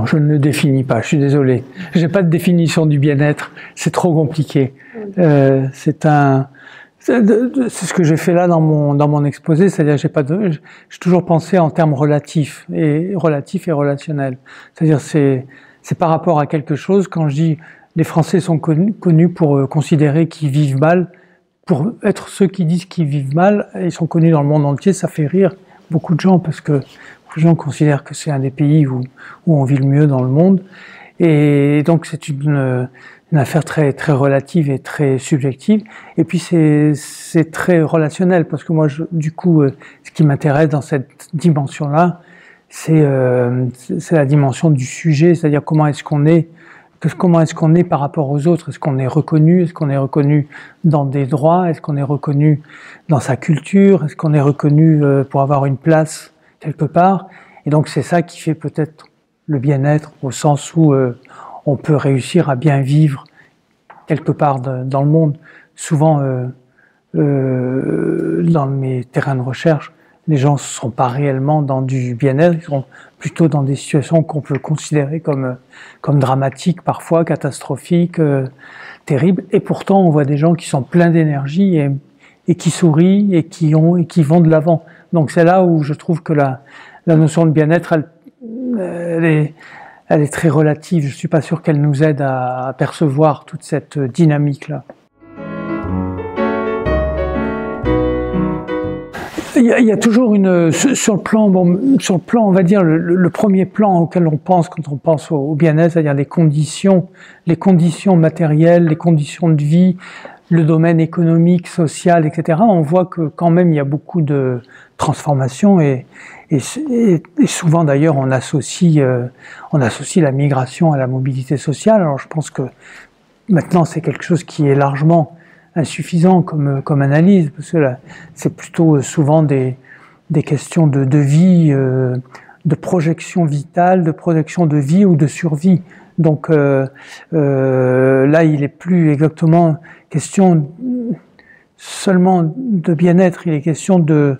je ne le définis pas, je suis désolé. J'ai pas de définition du bien-être, c'est trop compliqué. C'est ce que j'ai fait là dans mon exposé, c'est-à-dire j'ai toujours pensé en termes relatifs et relationnels. C'est-à-dire c'est par rapport à quelque chose. Quand je dis les Français sont connus pour considérer qu'ils vivent mal, pour être ceux qui disent qu'ils vivent mal, ils sont connus dans le monde entier, ça fait rire beaucoup de gens parce que les gens considèrent que c'est un des pays où on vit le mieux dans le monde. Et donc c'est une affaire très très relative et très subjective. Et puis c'est très relationnel parce que moi du coup ce qui m'intéresse dans cette dimension-là, c'est la dimension du sujet, c'est-à-dire comment est-ce qu'on est par rapport aux autres. Est-ce qu'on est reconnu? Est-ce qu'on est reconnu dans des droits? Est-ce qu'on est reconnu dans sa culture? Est-ce qu'on est reconnu pour avoir une place quelque part? Et donc c'est ça qui fait peut-être le bien-être au sens où on peut réussir à bien vivre quelque part dans le monde. Souvent, dans mes terrains de recherche, les gens ne sont pas réellement dans du bien-être, ils sont plutôt dans des situations qu'on peut considérer comme dramatiques, parfois catastrophiques, terribles. Et pourtant, on voit des gens qui sont pleins d'énergie et qui sourient et qui vont de l'avant. Donc c'est là où je trouve que la notion de bien-être, elle est très relative. Je ne suis pas sûr qu'elle nous aide à percevoir toute cette dynamique-là. Il y a toujours sur le plan, on va dire, le premier plan auquel on pense quand on pense au bien-être, c'est-à-dire les conditions matérielles, les conditions de vie, le domaine économique, social, etc. On voit que quand même il y a beaucoup de transformations et souvent d'ailleurs on associe la migration à la mobilité sociale. Alors je pense que maintenant c'est quelque chose qui est largement insuffisant comme analyse, parce que là, c'est plutôt souvent des questions de vie, de projection vitale, de projection de vie ou de survie. Donc là, il est plus exactement question seulement de bien-être, il est question de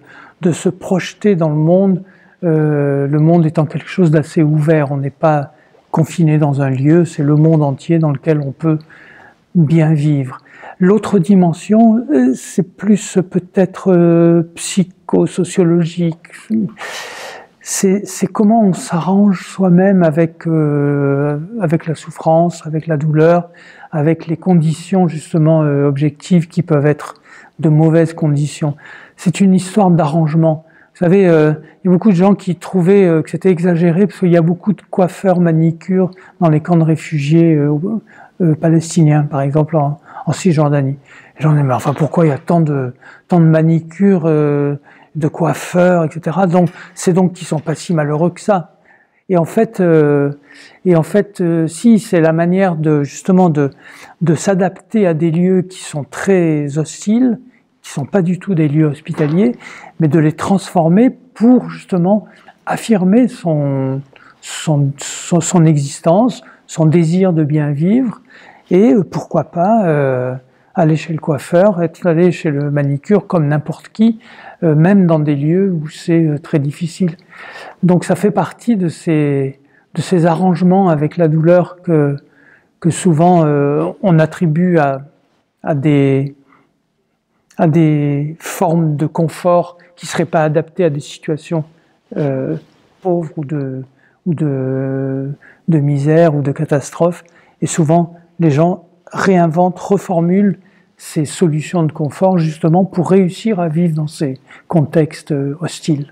se projeter dans le monde étant quelque chose d'assez ouvert. On n'est pas confiné dans un lieu, c'est le monde entier dans lequel on peut bien vivre. L'autre dimension, c'est plus peut-être psychosociologique. C'est comment on s'arrange soi-même avec la souffrance, avec la douleur, avec les conditions justement objectives qui peuvent être de mauvaises conditions. C'est une histoire d'arrangement. Vous savez, il y a beaucoup de gens qui trouvaient que c'était exagéré parce qu'il y a beaucoup de coiffeurs manicures dans les camps de réfugiés palestiniens, par exemple en Cisjordanie. Et j'en ai mais enfin pourquoi il y a tant de manicures, de coiffeurs, etc. Donc c'est donc qu'ils sont pas si malheureux que ça. Et en fait, si c'est la manière de justement de s'adapter à des lieux qui sont très hostiles, qui sont pas du tout des lieux hospitaliers, mais de les transformer pour justement affirmer son existence, son désir de bien vivre, et pourquoi pas aller chez le coiffeur, aller chez le manicure comme n'importe qui, même dans des lieux où c'est très difficile. Donc ça fait partie de ces arrangements avec la douleur que souvent on attribue à des formes de confort qui seraient pas adaptées à des situations pauvres ou de misère ou de catastrophe. Et souvent, les gens réinventent, reformulent ces solutions de confort justement pour réussir à vivre dans ces contextes hostiles.